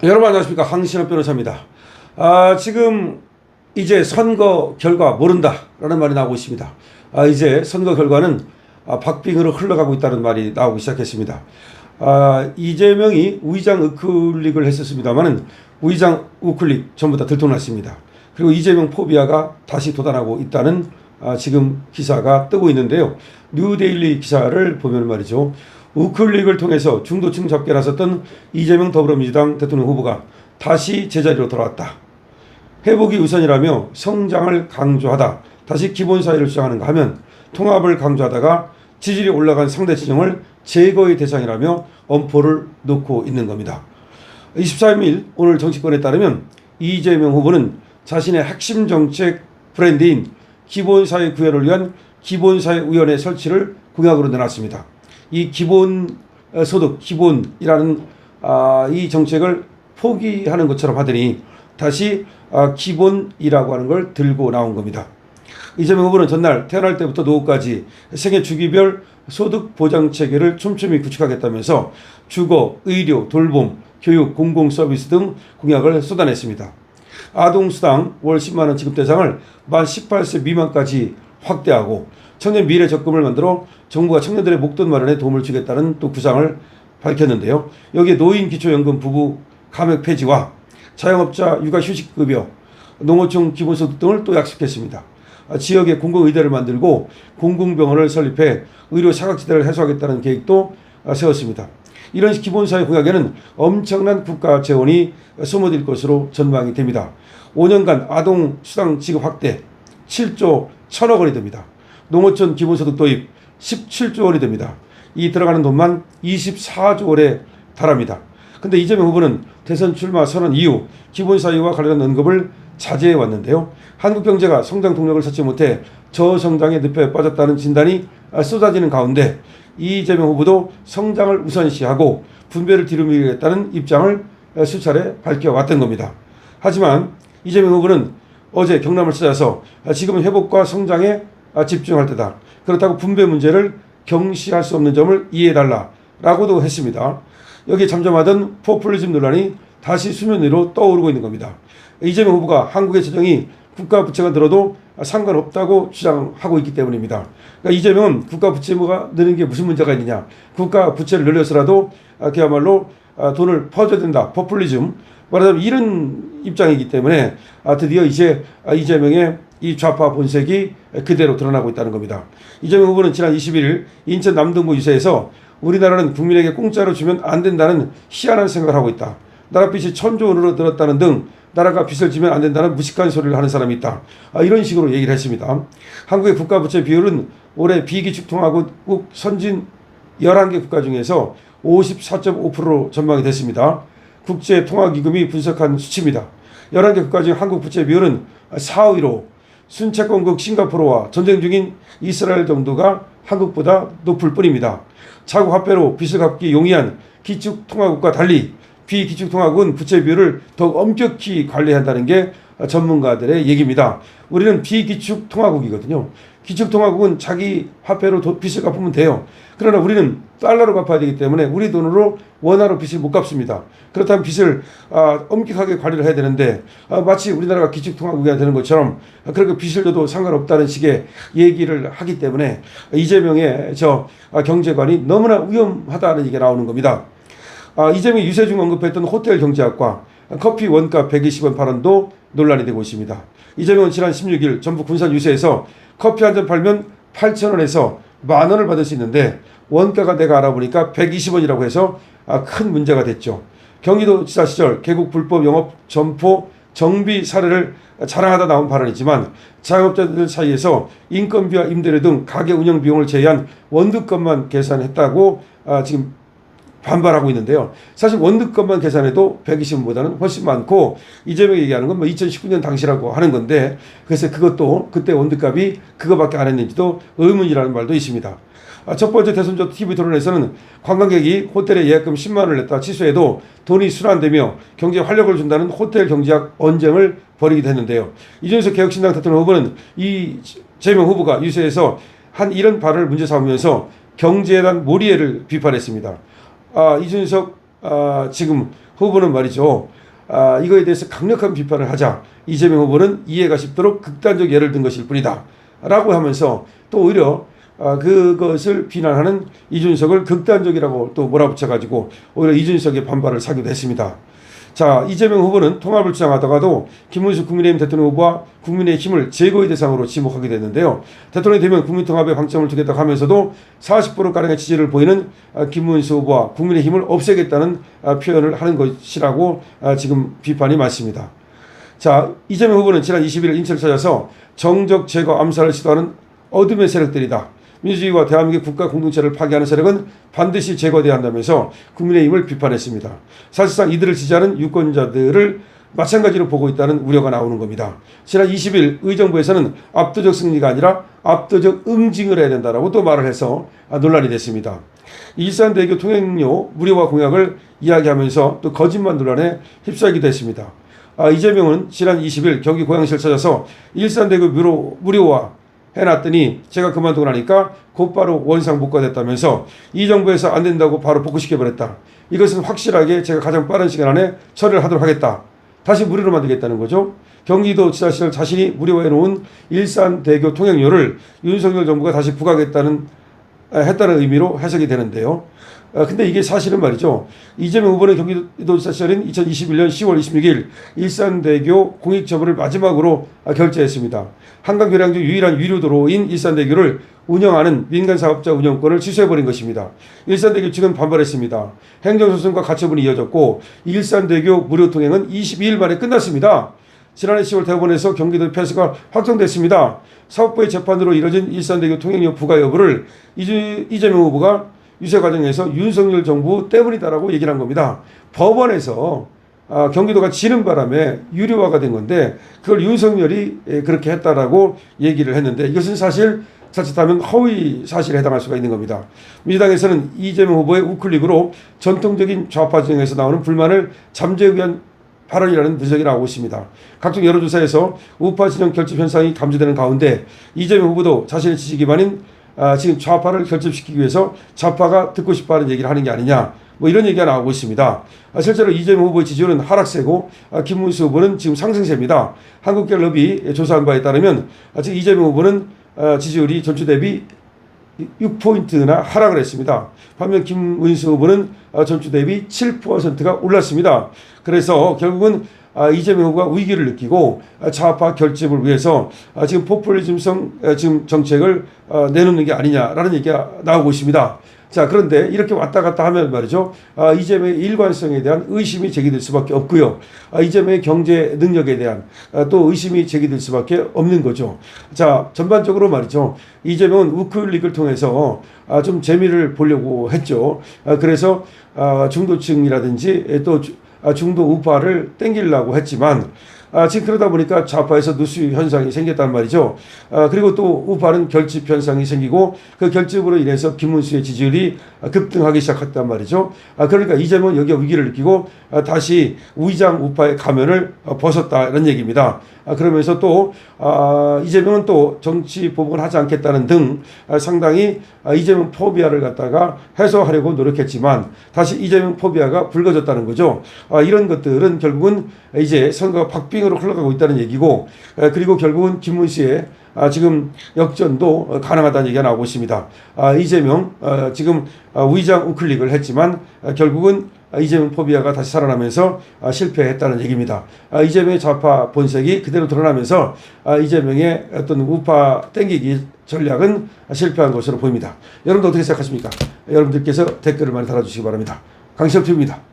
여러분 안녕하십니까, 황신업 변호사입니다. 지금 이제 선거 결과 모른다라는 말이 나오고 있습니다. 이제 선거 결과는 박빙으로 흘러가고 있다는 말이 나오기 시작했습니다. 이재명이 우의장 우클릭을 했었습니다만은 우의장 우클릭 전부 다 들통났습니다. 그리고 이재명 포비아가 다시 도달하고 있다는 지금 기사가 뜨고 있는데요. 뉴데일리 기사를 보면 말이죠, 우클릭을 통해서 중도층 잡게 나섰던 이재명 더불어민주당 대통령 후보가 다시 제자리로 돌아왔다. 회복이 우선이라며 성장을 강조하다 다시 기본사회를 주장하는가 하면 통합을 강조하다가 지지율이 올라간 상대 진영을 제거의 대상이라며 엄포를 놓고 있는 겁니다. 23일 오늘 정치권에 따르면 이재명 후보는 자신의 핵심 정책 브랜드인 기본사회 구현을 위한 기본사회위원회 설치를 공약으로 내놨습니다. 이 기본소득, 기본이라는 이 정책을 포기하는 것처럼 하더니 다시 기본이라고 하는 걸 들고 나온 겁니다. 이재명 후보는 전날 태어날 때부터 노후까지 생애 주기별 소득 보장 체계를 촘촘히 구축하겠다면서 주거, 의료, 돌봄, 교육, 공공서비스 등 공약을 쏟아냈습니다. 아동수당 월 10만 원 지급 대상을 만 18세 미만까지 확대하고 청년 미래 적금을 만들어 정부가 청년들의 목돈 마련에 도움을 주겠다는 또 구상을 밝혔는데요. 여기에 노인 기초연금 부부 감액 폐지와 자영업자 육아휴직급여, 농어촌 기본소득 등을 또 약속했습니다. 지역에 공공의대를 만들고 공공병원을 설립해 의료 사각지대를 해소하겠다는 계획도 세웠습니다. 이런 기본사회 공약에는 엄청난 국가 재원이 소모될 것으로 전망이 됩니다. 5년간 아동수당 지급 확대 7조 1천억 원이 됩니다. 농어촌 기본소득 도입 17조 원이 됩니다. 이 들어가는 돈만 24조 원에 달합니다. 근데 이재명 후보는 대선 출마 선언 이후 기본사회와 관련한 언급을 자제해 왔는데요. 한국 경제가 성장 동력을 찾지 못해 저성장의 늪에 빠졌다는 진단이 쏟아지는 가운데 이재명 후보도 성장을 우선시하고 분배를 뒤로미겠다는 입장을 수차례 밝혀왔던 겁니다. 하지만 이재명 후보는 어제 경남을 찾아서 지금은 회복과 성장에 집중할 때다. 그렇다고 분배 문제를 경시할 수 없는 점을 이해해달라라고도 했습니다. 여기에 잠잠하던 포퓰리즘 논란이 다시 수면 위로 떠오르고 있는 겁니다. 이재명 후보가 한국의 재정이 국가 부채가 늘어도 상관없다고 주장하고 있기 때문입니다. 그러니까 이재명은 국가 부채가 느는 게 무슨 문제가 있느냐, 국가 부채를 늘려서라도 그야말로 돈을 퍼줘야 된다, 포퓰리즘, 말하자면 이런 입장이기 때문에 드디어 이제 이재명의 이 좌파 본색이 그대로 드러나고 있다는 겁니다. 이재명 후보는 지난 21일 인천 남동구 유세에서 우리나라는 국민에게 공짜로 주면 안 된다는 희한한 생각을 하고 있다. 나라 빚이 1,000조 원으로 늘었다는 등 나라가 빚을 지면 안 된다는 무식한 소리를 하는 사람이 있다. 이런 식으로 얘기를 했습니다. 한국의 국가부채 비율은 올해 비기축통화국 선진 11개 국가 중에서 54.5%로 전망이 됐습니다. 국제통화기금이 분석한 수치입니다. 11개 국가 중 한국 부채 비율은 4위로 순채권국 싱가포르와 전쟁 중인 이스라엘 정도가 한국보다 높을 뿐입니다. 자국 화폐로 빚을 갚기 용이한 기축통화국과 달리 비기축통화국은 부채 비율을 더욱 엄격히 관리한다는 게 전문가들의 얘기입니다. 우리는 비기축통화국이거든요. 기축통화국은 자기 화폐로 빚을 갚으면 돼요. 그러나 우리는 달러로 갚아야 되기 때문에 우리 돈으로 원화로 빚을 못 갚습니다. 그렇다면 빚을 엄격하게 관리를 해야 되는데 마치 우리나라가 기축통화국이 되는 것처럼 그렇게 빚을 져도 상관없다는 식의 얘기를 하기 때문에 이재명의 경제관이 너무나 위험하다는 얘기가 나오는 겁니다. 이재명이 유세 중 언급했던 호텔 경제학과 커피 원가 120원 발언도 논란이 되고 있습니다. 이재명은 지난 16일 전북 군산 유세에서 커피 한 잔 팔면 8,000원에서 만원을 받을 수 있는데 원가가 내가 알아보니까 120원이라고 해서 큰 문제가 됐죠. 경기도지사 시절 개국 불법 영업 점포 정비 사례를 자랑하다 나온 발언이지만 자영업자들 사이에서 인건비와 임대료 등 가게 운영 비용을 제외한 원두값만 계산했다고 지금 반발하고 있는데요. 사실 원두값만 계산해도 120원보다는 훨씬 많고 이재명이 얘기하는 건 2019년 당시라고 하는 건데 그래서 그것도 그때 원두값이 그거밖에 안 했는지도 의문이라는 말도 있습니다. 첫 번째 대선조 TV 토론에서는 관광객이 호텔에 예약금 10만 원을 냈다 취소해도 돈이 순환되며 경제에 활력을 준다는 호텔 경제학 언쟁을 벌이기도 했는데요. 이준석 개혁신당 대통령 후보는 이재명 후보가 유세에서 한 이런 발언을 문제 삼으면서 경제에 대한 몰이해를 비판했습니다. 이준석 지금 후보는 말이죠. 이거에 대해서 강력한 비판을 하자 이재명 후보는 이해가 쉽도록 극단적 예를 든 것일 뿐이다 라고 하면서 또 오히려 그것을 비난하는 이준석을 극단적이라고 또 몰아붙여가지고 오히려 이준석의 반발을 사기도 했습니다. 자, 이재명 후보는 통합을 주장하다가도 김문수 국민의힘 대통령 후보와 국민의힘을 제거의 대상으로 지목하게 됐는데요. 대통령이 되면 국민통합에 방점을 두겠다고 하면서도 40%가량의 지지를 보이는 김문수 후보와 국민의힘을 없애겠다는 표현을 하는 것이라고 지금 비판이 많습니다. 자, 이재명 후보는 지난 21일 인천을 찾아서 정적 제거 암살을 시도하는 어둠의 세력들이다. 민주주의와 대한민국 국가 공동체를 파괴하는 세력은 반드시 제거돼야 한다면서 국민의힘을 비판했습니다. 사실상 이들을 지지하는 유권자들을 마찬가지로 보고 있다는 우려가 나오는 겁니다. 지난 20일 의정부에서는 압도적 승리가 아니라 압도적 응징을 해야 된다라고 또 말을 해서 논란이 됐습니다. 일산대교 통행료 무료화 공약을 이야기하면서 또 거짓말 논란에 휩싸이기도 했습니다. 이재명은 지난 20일 경기 고양시를 찾아서 일산대교 무료화 해놨더니 제가 그만두고 나니까 곧바로 원상 복구됐다면서 이 정부에서 안 된다고 바로 복구시켜버렸다. 이것은 확실하게 제가 가장 빠른 시간 안에 처리를 하도록 하겠다. 다시 무료로 만들겠다는 거죠. 경기도지사 시절 자신이 무료화해놓은 일산대교 통행료를 윤석열 정부가 다시 부과하겠다는 했다는 의미로 해석이 되는데요. 근데 이게 사실은 말이죠. 이재명 후보는 경기도지사 시절인 2021년 10월 26일 일산대교 공익처분을 마지막으로 결재했습니다. 한강 교량 중 유일한 유료도로인 일산대교를 운영하는 민간사업자 운영권을 취소해버린 것입니다. 일산대교 측은 반발했습니다. 행정소송과 가처분이 이어졌고 일산대교 무료 통행은 22일 만에 끝났습니다. 지난해 10월 대법원에서 경기도 패스가 확정됐습니다. 사업부의 재판으로 이뤄진 일산대교 통행료 부과 여부를 이재명 후보가 유세 과정에서 윤석열 정부 때문이다라고 얘기를 한 겁니다. 법원에서 경기도가 지는 바람에 유료화가 된 건데 그걸 윤석열이 그렇게 했다라고 얘기를 했는데 이것은 사실 자칫하면 허위 사실에 해당할 수가 있는 겁니다. 민주당에서는 이재명 후보의 우클릭으로 전통적인 좌파 진영에서 나오는 불만을 잠재우기 위한 발언이라는 분석이 나오고 있습니다. 각종 여론조사에서 우파 진영 결집 현상이 감지되는 가운데 이재명 후보도 자신의 지지 기반인 지금 좌파를 결집시키기 위해서 좌파가 듣고 싶어하는 얘기를 하는 게 아니냐 뭐 이런 얘기가 나오고 있습니다. 실제로 이재명 후보의 지지율은 하락세고 김문수 후보는 지금 상승세입니다. 한국갤럽이 조사한 바에 따르면 지금 이재명 후보는 지지율이 전주 대비 6포인트나 하락을 했습니다. 반면 김문수 후보는 전주 대비 7%가 올랐습니다. 그래서 결국은 이재명 후보가 위기를 느끼고 좌파 결집을 위해서 지금 포퓰리즘성 지금 정책을 내놓는 게 아니냐라는 얘기가 나오고 있습니다. 자, 그런데 이렇게 왔다 갔다 하면 말이죠. 이재명의 일관성에 대한 의심이 제기될 수밖에 없고요. 이재명의 경제 능력에 대한 또 의심이 제기될 수밖에 없는 거죠. 자, 전반적으로 말이죠. 이재명은 우클릭을 통해서 좀 재미를 보려고 했죠. 그래서 중도층이라든지 또 중도 우파를 땡기려고 했지만 지금 그러다 보니까 좌파에서 누수 현상이 생겼단 말이죠. 그리고 또 우파는 결집 현상이 생기고 그 결집으로 인해서 김문수의 지지율이 급등하기 시작했단 말이죠. 그러니까 이재명은 여기에 위기를 느끼고 다시 우의장 우파의 가면을 벗었다 이런 얘기입니다. 그러면서 또 이재명은 또 정치 보복을 하지 않겠다는 등 상당히 이재명 포비아를 갖다가 해소하려고 노력했지만 다시 이재명 포비아가 불거졌다는 거죠. 이런 것들은 결국은 이제 선거가 박빙으로 흘러가고 있다는 얘기고 그리고 결국은 김문수의 지금 역전도 가능하다는 얘기가 나오고 있습니다. 이재명 지금 우의장 우클릭을 했지만 결국은 이재명 포비아가 다시 살아나면서 실패했다는 얘기입니다. 이재명의 좌파 본색이 그대로 드러나면서 이재명의 어떤 우파 땡기기 전략은 실패한 것으로 보입니다. 여러분도 어떻게 생각하십니까? 여러분들께서 댓글을 많이 달아주시기 바랍니다. 강시혁 TV입니다.